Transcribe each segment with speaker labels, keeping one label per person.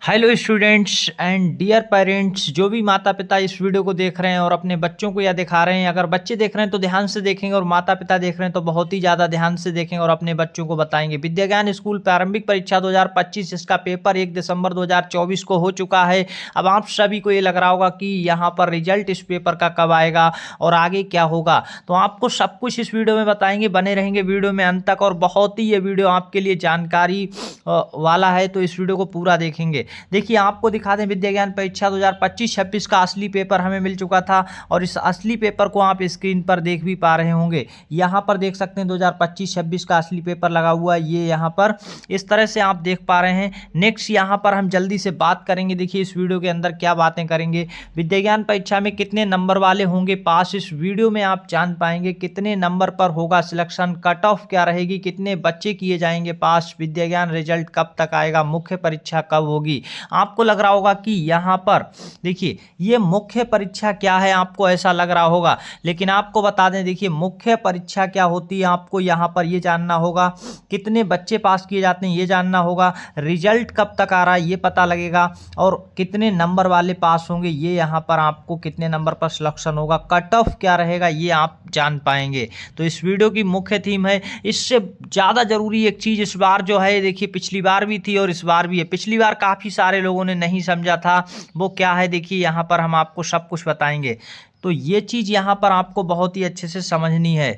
Speaker 1: Hello students and dear parents, जो भी माता पिता इस वीडियो को देख रहे हैं और अपने बच्चों को यह दिखा रहे हैं, अगर बच्चे देख रहे हैं तो ध्यान से देखेंगे और माता पिता देख रहे हैं तो बहुत ही ज़्यादा ध्यान से देखेंगे और अपने बच्चों को बताएंगे। विद्या ज्ञान स्कूल प्रारंभिक परीक्षा 2025 इसका पेपर 1 दिसंबर 2024 को हो चुका है। अब आप सभी को ये लग रहा होगा कि यहाँ पर रिजल्ट इस पेपर का कब आएगा और आगे क्या होगा, तो आपको सब कुछ इस वीडियो में बताएंगे। बने रहेंगे वीडियो में अंत तक और बहुत ही ये वीडियो आपके लिए जानकारी वाला है, तो इस वीडियो को पूरा देखेंगे। देखिए आपको दिखा दें, विद्या ज्ञान परीक्षा 2025-26 का असली पेपर हमें मिल चुका था और इस असली पेपर को आप स्क्रीन पर देख भी पा रहे होंगे। यहाँ पर देख सकते हैं 2025-26 का असली पेपर लगा हुआ है, ये यहाँ पर इस तरह से आप देख पा रहे हैं। नेक्स्ट यहाँ पर हम जल्दी से बात करेंगे। देखिए इस वीडियो के अंदर क्या बातें करेंगे, विद्या ज्ञान परीक्षा में कितने नंबर वाले होंगे पास, इस वीडियो में आप जान पाएंगे। कितने नंबर पर होगा सिलेक्शन, कट ऑफ क्या रहेगी, कितने बच्चे किए जाएंगे पास, विद्या ज्ञान रिजल्ट कब तक आएगा, मुख्य परीक्षा कब होगी। आपको लग रहा होगा कि यहाँ पर देखिए ये मुख्य परीक्षा क्या है, आपको ऐसा लग रहा होगा, लेकिन आपको बता दें देखिए मुख्य परीक्षा क्या होती है। आपको यहाँ पर ये जानना होगा कितने बच्चे पास किए जाते हैं, ये जानना होगा, रिजल्ट कब तक आ रहा है ये पता लगेगा, और कितने नंबर वाले पास होंगे ये यहाँ पर आपको कितने नंबर पर सिलेक्शन होगा, कट ऑफ क्या रहेगा ये आप जान पाएंगे। तो इस वीडियो की मुख्य थीम है। इससे ज़्यादा जरूरी एक चीज़ इस बार जो है, देखिए पिछली बार भी थी और इस बार भी है, पिछली बार काफ़ी सारे लोगों ने नहीं समझा था, वो क्या है देखिए यहाँ पर हम आपको सब कुछ बताएंगे। तो ये चीज़ यहाँ पर आपको बहुत ही अच्छे से समझनी है।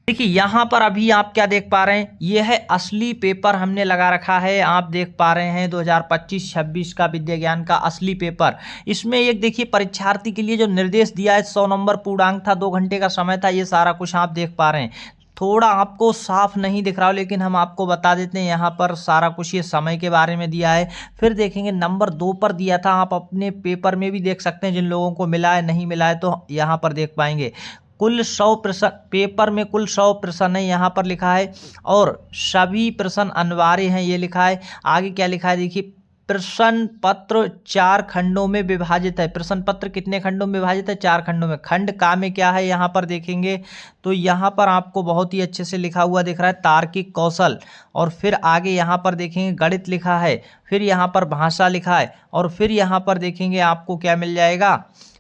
Speaker 1: देखिए यहाँ पर अभी आप क्या देख पा रहे हैं, ये है असली पेपर हमने लगा रखा है। आप देख पा रहे हैं 2025-26 का विद्या ज्ञान का असली पेपर। इसमें एक देखिए परीक्षार्थी के लिए जो निर्देश दिया है, 100 नंबर पूर्णांक था, 2 घंटे का समय था, ये सारा कुछ आप देख पा रहे हैं। थोड़ा आपको साफ नहीं दिख रहा हो, लेकिन हम आपको बता देते हैं यहाँ पर सारा कुछ ये समय के बारे में दिया है। फिर देखेंगे नंबर 2 पर दिया था, आप अपने पेपर में भी देख सकते हैं, जिन लोगों को मिला है नहीं मिला है तो यहाँ पर देख पाएंगे। कुल 100 प्रश्न पेपर में, कुल 100 प्रश्न है यहाँ पर लिखा है और सभी प्रश्न अनिवार्य हैं, ये लिखा है। आगे क्या लिखा है देखिए, प्रश्न पत्र 4 खंडों में विभाजित है। प्रश्न पत्र कितने खंडों में विभाजित है, 4 खंडों में। खंड का में क्या है यहाँ पर देखेंगे तो यहाँ पर आपको बहुत ही अच्छे से लिखा हुआ दिख रहा है तार्किक कौशल, और फिर आगे यहाँ पर देखेंगे गणित लिखा है, फिर यहाँ पर भाषा लिखा है, और फिर यहाँ पर देखेंगे आपको क्या मिल जाएगा,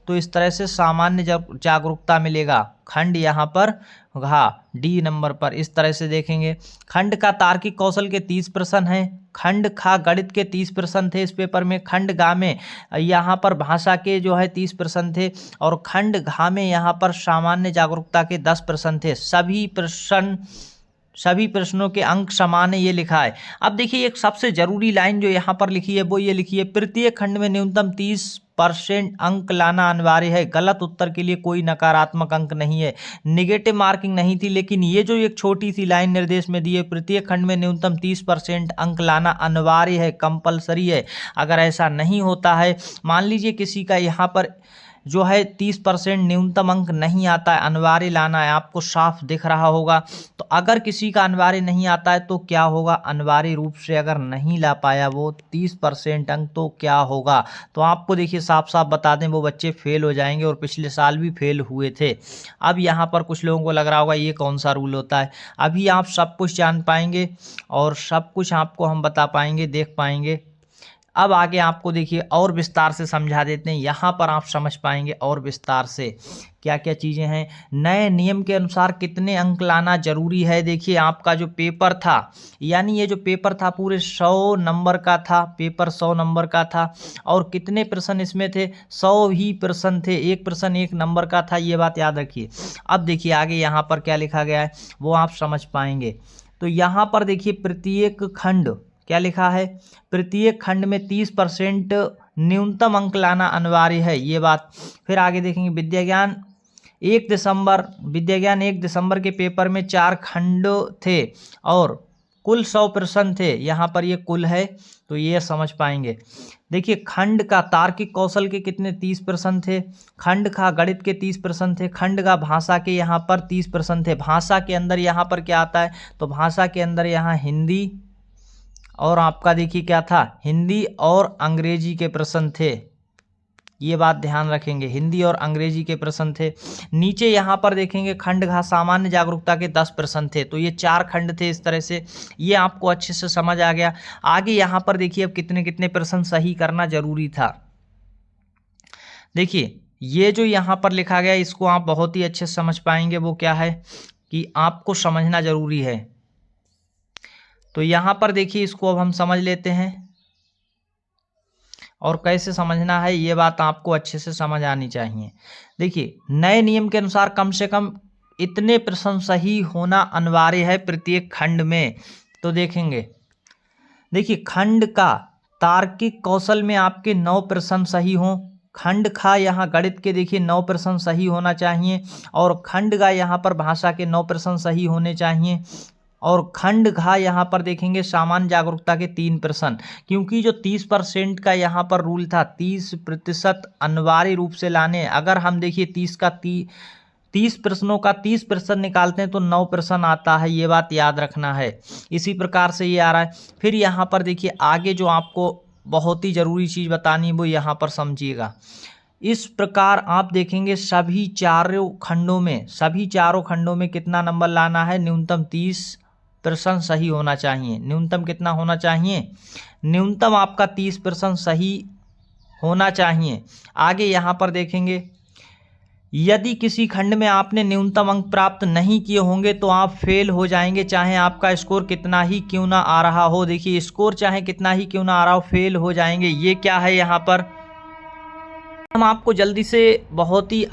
Speaker 1: तो इस तरह से सामान्य जागरूकता मिलेगा। खंड यहाँ पर डी नंबर पर इस तरह से देखेंगे। खंड का तार्किक कौशल के 30 प्रश्न हैं, खंड खा गणित के 30 प्रश्न थे इस पेपर में, खंड गा में यहाँ पर भाषा के जो है 30 प्रश्न थे, और खंड घा में यहाँ पर सामान्य जागरूकता के 10 प्रश्न थे। सभी प्रश्नों के अंक समान है, ये लिखा है। अब देखिए एक सबसे जरूरी लाइन जो यहाँ पर लिखी है वो ये लिखी है, प्रत्येक खंड में न्यूनतम 30% अंक लाना अनिवार्य है। गलत उत्तर के लिए कोई नकारात्मक अंक नहीं है, नेगेटिव मार्किंग नहीं थी, लेकिन ये जो एक छोटी सी लाइन निर्देश में दी है, प्रत्येक खंड में न्यूनतम 30% अंक लाना अनिवार्य है, कंपलसरी है। अगर ऐसा नहीं होता है, मान लीजिए किसी का यहाँ पर जो है 30% न्यूनतम अंक नहीं आता है, अनिवार्य लाना है, आपको साफ दिख रहा होगा। तो अगर किसी का अनिवार्य नहीं आता है तो क्या होगा, अनिवार्य रूप से अगर नहीं ला पाया वो 30% अंक तो क्या होगा, तो आपको देखिए साफ साफ बता दें वो बच्चे फेल हो जाएंगे, और पिछले साल भी फेल हुए थे। अब यहाँ पर कुछ लोगों को लग रहा होगा ये कौन सा रूल होता है, अभी आप सब कुछ जान पाएंगे और सब कुछ आपको हम बता पाएंगे, देख पाएंगे। अब आगे आपको देखिए और विस्तार से समझा देते हैं, यहाँ पर आप समझ पाएंगे और विस्तार से क्या क्या चीज़ें हैं। नए नियम के अनुसार कितने अंक लाना जरूरी है। देखिए आपका जो पेपर था, यानी ये जो पेपर था पूरे 100 नंबर का था, पेपर 100 नंबर का था, और कितने प्रश्न इसमें थे, 100 ही प्रश्न थे, एक प्रश्न 1 नंबर का था, ये बात याद रखिए। अब देखिए आगे यहाँ पर क्या लिखा गया है वो आप समझ पाएंगे। तो यहाँ पर देखिए प्रत्येक खंड क्या लिखा है, प्रत्येक खंड में 30% न्यूनतम अंक लाना अनिवार्य है, ये बात। फिर आगे देखेंगे विद्या ज्ञान 1 दिसंबर के पेपर में 4 खंड थे और कुल 100 प्रश्न थे, यहाँ पर ये कुल है तो ये समझ पाएंगे। देखिए खंड का तार्किक कौशल के कितने 30 प्रश्न थे, खंड का गणित के 30 प्रश्न थे, खंड का भाषा के यहाँ पर 30 प्रश्न थे। भाषा के अंदर यहाँ पर क्या आता है, तो भाषा के अंदर यहाँ हिंदी और आपका देखिए क्या था, हिंदी और अंग्रेजी के प्रश्न थे। ये बात ध्यान रखेंगे। हिंदी और अंग्रेजी के प्रश्न थे। नीचे यहाँ पर देखेंगे खंड घ सामान्य जागरूकता के 10 प्रश्न थे। तो ये 4 खंड थे इस तरह से, ये आपको अच्छे से समझ आ गया। आगे यहाँ पर देखिए अब कितने कितने प्रश्न सही करना जरूरी था। देखिए ये जो यहाँ पर लिखा गया इसको आप बहुत ही अच्छे से समझ पाएंगे। वो क्या है कि आपको समझना जरूरी है। तो यहाँ पर देखिए इसको अब हम समझ लेते हैं और कैसे समझना है ये बात आपको अच्छे से समझ आनी चाहिए। देखिए नए नियम के अनुसार कम से कम इतने प्रश्न सही होना अनिवार्य है प्रत्येक खंड में। तो देखेंगे, देखिए खंड का तार्किक कौशल में आपके 9 प्रश्न सही हों। खंड खा यहाँ गणित के देखिए 9 प्रश्न सही होना चाहिए और खंड गा यहाँ पर भाषा के 9 प्रश्न सही होने चाहिए और खंड घा यहाँ पर देखेंगे सामान्य जागरूकता के 3 प्रश्न, क्योंकि जो 30% का यहाँ पर रूल था 30% अनिवार्य रूप से लाने। अगर हम देखिए 30 प्रश्नों का 30 प्रश्न निकालते हैं तो 9 प्रश्न आता है, ये बात याद रखना है। इसी प्रकार से ये आ रहा है। फिर यहाँ पर देखिए आगे जो आपको बहुत ही ज़रूरी चीज़ बतानी वो यहाँ पर समझिएगा। इस प्रकार आप देखेंगे सभी चारों खंडों में कितना नंबर लाना है, न्यूनतम 30 प्रश्न सही होना चाहिए। न्यूनतम कितना होना चाहिए, न्यूनतम आपका 30 प्रश्न सही होना चाहिए। आगे यहाँ पर देखेंगे यदि किसी खंड में आपने न्यूनतम अंक प्राप्त नहीं किए होंगे तो आप फेल हो जाएंगे, चाहे आपका स्कोर कितना ही क्यों ना आ रहा हो। देखिए स्कोर चाहे कितना ही क्यों ना आ रहा हो फेल हो जाएंगे। ये क्या है यहाँ पर हम आपको जल्दी से बहुत ही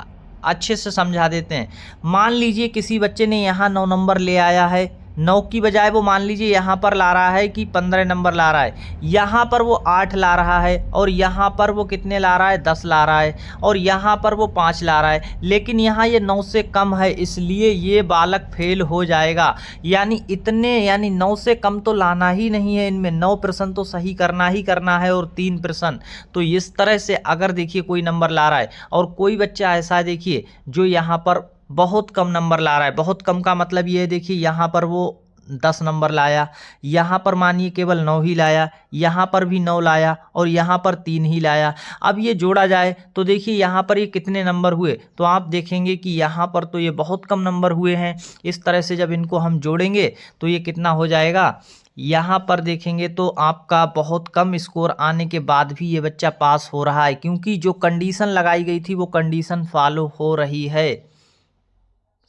Speaker 1: अच्छे से समझा देते हैं। मान लीजिए किसी बच्चे ने यहाँ 9 नंबर ले आया है, 9 की बजाय वो मान लीजिए यहाँ पर ला रहा है कि 15 नंबर ला रहा है, यहाँ पर वो 8 ला रहा है और यहाँ पर वो कितने ला रहा है 10 ला रहा है और यहाँ पर वो 5 ला रहा है, लेकिन यहाँ ये 9 से कम है इसलिए ये बालक फेल हो जाएगा। यानी 9 से कम तो लाना ही नहीं है, इनमें 9 प्रश्न तो सही करना ही करना है और 3 प्रश्न। तो इस तरह से अगर देखिए कोई नंबर ला रहा है और कोई बच्चा ऐसा है देखिए जो यहाँ पर बहुत कम नंबर ला रहा है, बहुत कम का मतलब ये है देखिए यहाँ पर वो 10 नंबर लाया, यहाँ पर मानिए केवल 9 ही लाया, यहाँ पर भी 9 लाया और यहाँ पर 3 ही लाया। अब ये जोड़ा जाए तो देखिए यहाँ पर ये कितने नंबर हुए, तो आप देखेंगे कि यहाँ पर तो ये बहुत कम नंबर हुए हैं। इस तरह से जब इनको हम जोड़ेंगे तो ये कितना हो जाएगा, यहाँ पर देखेंगे तो आपका बहुत कम स्कोर आने के बाद भी ये बच्चा पास हो रहा है, क्योंकि जो कंडीशन लगाई गई थी वो कंडीशन फॉलो हो रही है।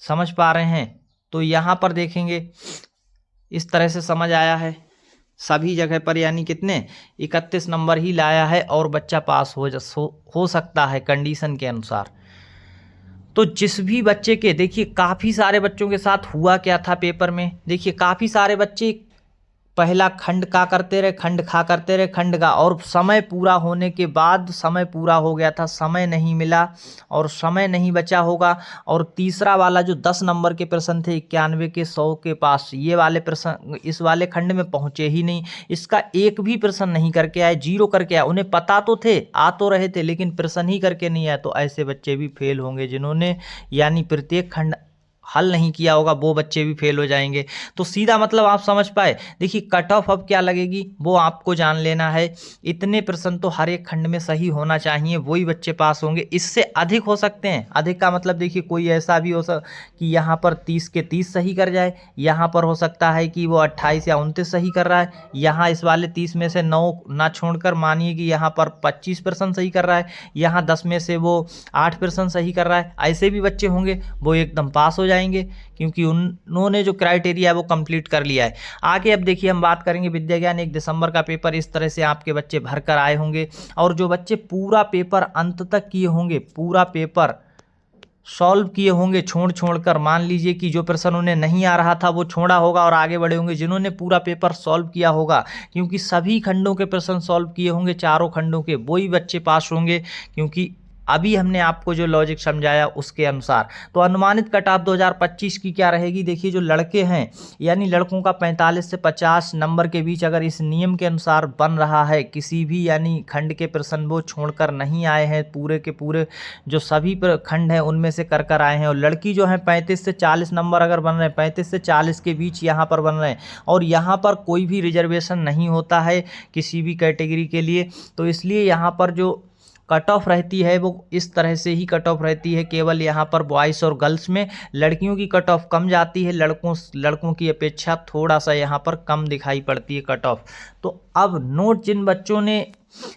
Speaker 1: समझ पा रहे हैं? तो यहाँ पर देखेंगे इस तरह से समझ आया है सभी जगह पर, यानी कितने 31 नंबर ही लाया है और बच्चा पास हो सकता है कंडीशन के अनुसार। तो जिस भी बच्चे के देखिए काफ़ी सारे बच्चों के साथ हुआ क्या था पेपर में, देखिए काफ़ी सारे बच्चे पहला खंड का करते रहे, खंड खा करते रहे, खंड का, और समय पूरा होने के बाद समय पूरा हो गया था, समय नहीं मिला और समय नहीं बचा होगा। और तीसरा वाला जो 10 नंबर के प्रश्न थे 91 के 100 के पास, ये वाले प्रश्न इस वाले खंड में पहुँचे ही नहीं। इसका एक भी प्रश्न नहीं करके आए, 0 करके आए। उन्हें पता तो थे, आ तो रहे थे, लेकिन प्रश्न ही करके नहीं आए। तो ऐसे बच्चे भी फेल होंगे जिन्होंने यानी प्रत्येक खंड हल नहीं किया होगा, वो बच्चे भी फेल हो जाएंगे। तो सीधा मतलब आप समझ पाए। देखिए कट ऑफ अब क्या लगेगी वो आपको जान लेना है। इतने प्रश्न तो हर एक खंड में सही होना चाहिए, वही बच्चे पास होंगे। इससे अधिक हो सकते हैं, अधिक का मतलब देखिए कोई ऐसा भी हो कि यहाँ पर 30 के 30 सही कर जाए, यहाँ पर हो सकता है कि वो 28 या 29 सही कर रहा है, यहाँ इस वाले 30 में से 9 ना छोड़कर मानिए कि यहाँ पर 25 प्रश्न सही कर रहा है, यहाँ 10 में से वो 8 प्रश्न सही कर रहा है। ऐसे भी बच्चे होंगे वो एकदम पास हो जाएंगे, क्योंकि उन्होंने जो क्राइटेरिया है वो कंप्लीट कर लिया है। आगे अब देखिए हम बात करेंगे विद्या ज्ञान 1 दिसंबर का पेपर। इस तरह से आपके बच्चे भर कर आए होंगे और जो बच्चे पूरा पेपर अंत तक किए होंगे, पूरा पेपर सॉल्व किए होंगे छोड़ कर, मान लीजिए कि जो प्रश्न उन्हें नहीं आ रहा था वो छोड़ा होगा और आगे बढ़े होंगे, जिन्होंने पूरा पेपर सॉल्व किया होगा, क्योंकि सभी खंडों के प्रश्न सॉल्व किए होंगे, चारों खंडों के, वही बच्चे पास होंगे। क्योंकि अभी हमने आपको जो लॉजिक समझाया उसके अनुसार। तो अनुमानित कट ऑफ 2025 की क्या रहेगी, देखिए जो लड़के हैं यानी लड़कों का 45 से 50 नंबर के बीच अगर इस नियम के अनुसार बन रहा है, किसी भी यानी खंड के प्रश्न वो छोड़कर नहीं आए हैं, पूरे के पूरे जो सभी खंड हैं उनमें से कर आए हैं, और लड़की जो है 35 से 40 नंबर अगर बन रहे हैं, 35 से 40 के बीच यहाँ पर बन रहे हैं, और यहाँ पर कोई भी रिजर्वेशन नहीं होता है किसी भी कैटेगरी के लिए, तो इसलिए यहाँ पर जो कट ऑफ रहती है वो इस तरह से ही कट ऑफ रहती है, केवल यहाँ पर बॉयज़ और गर्ल्स में। लड़कियों की कट ऑफ कम जाती है, लड़कों की अपेक्षा थोड़ा सा यहाँ पर कम दिखाई पड़ती है कट ऑफ। तो अब नोट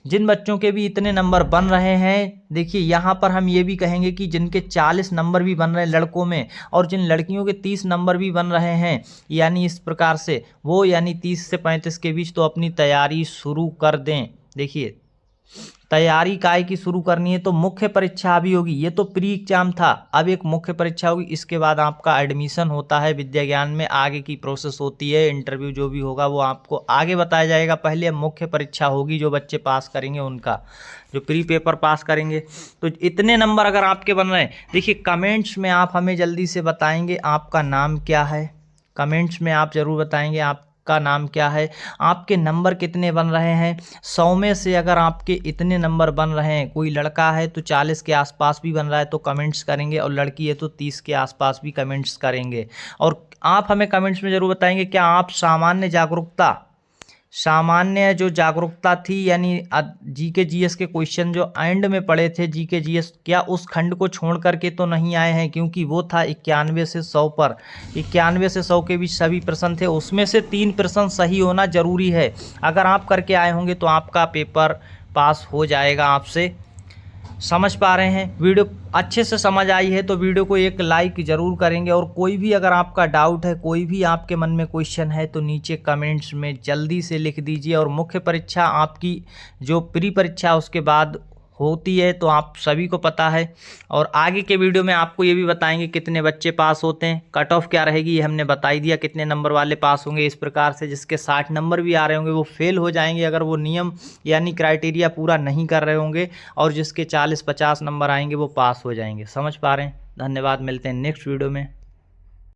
Speaker 1: जिन बच्चों के भी इतने नंबर बन रहे हैं, देखिए यहाँ पर हम ये भी कहेंगे कि जिनके 40 नंबर भी बन रहे हैं लड़कों में, और जिन लड़कियों के 30 नंबर भी बन रहे हैं, यानी इस प्रकार से वो यानी 30 से 35 के बीच, तो अपनी तैयारी शुरू कर दें। देखिए तैयारी काय की शुरू करनी है, तो मुख्य परीक्षा अभी होगी। ये तो प्री एग्जाम था, अब एक मुख्य परीक्षा होगी। इसके बाद आपका एडमिशन होता है विद्या ज्ञान में, आगे की प्रोसेस होती है, इंटरव्यू जो भी होगा वो आपको आगे बताया जाएगा। पहले मुख्य परीक्षा होगी, जो बच्चे पास करेंगे उनका, जो प्री पेपर पास करेंगे। तो इतने नंबर अगर आपके बन रहे हैं, देखिए कमेंट्स में आप हमें जल्दी से बताएंगे आपका नाम क्या है। कमेंट्स में आप ज़रूर बताएंगे का नाम क्या है, आपके नंबर कितने बन रहे हैं। 100 में से अगर आपके इतने नंबर बन रहे हैं, कोई लड़का है तो 40 के आसपास भी बन रहा है तो कमेंट्स करेंगे, और लड़की है तो 30 के आसपास भी कमेंट्स करेंगे। और आप हमें कमेंट्स में ज़रूर बताएंगे क्या आप सामान्य जो जागरूकता थी, यानी जीके जीएस के क्वेश्चन जो एंड में पड़े थे जीके जीएस, क्या उस खंड को छोड़ करके तो नहीं आए हैं, क्योंकि वो था 91 से 100 पर। 91 से 100 के बीच सभी प्रश्न थे, उसमें से 3 प्रश्न सही होना जरूरी है। अगर आप करके आए होंगे तो आपका पेपर पास हो जाएगा। आपसे समझ पा रहे हैं, वीडियो अच्छे से समझ आई है तो वीडियो को एक लाइक ज़रूर करेंगे। और कोई भी अगर आपका डाउट है, कोई भी आपके मन में क्वेश्चन है, तो नीचे कमेंट्स में जल्दी से लिख दीजिए। और मुख्य परीक्षा आपकी जो प्री परीक्षा उसके बाद होती है, तो आप सभी को पता है। और आगे के वीडियो में आपको ये भी बताएंगे कितने बच्चे पास होते हैं, कट ऑफ क्या रहेगी ये हमने बता ही दिया, कितने नंबर वाले पास होंगे। इस प्रकार से जिसके 60 नंबर भी आ रहे होंगे वो फेल हो जाएंगे अगर वो नियम यानी क्राइटेरिया पूरा नहीं कर रहे होंगे, और जिसके 40-50 नंबर आएंगे वो पास हो जाएंगे। समझ पा रहे हैं। धन्यवाद, मिलते हैं नेक्स्ट वीडियो में।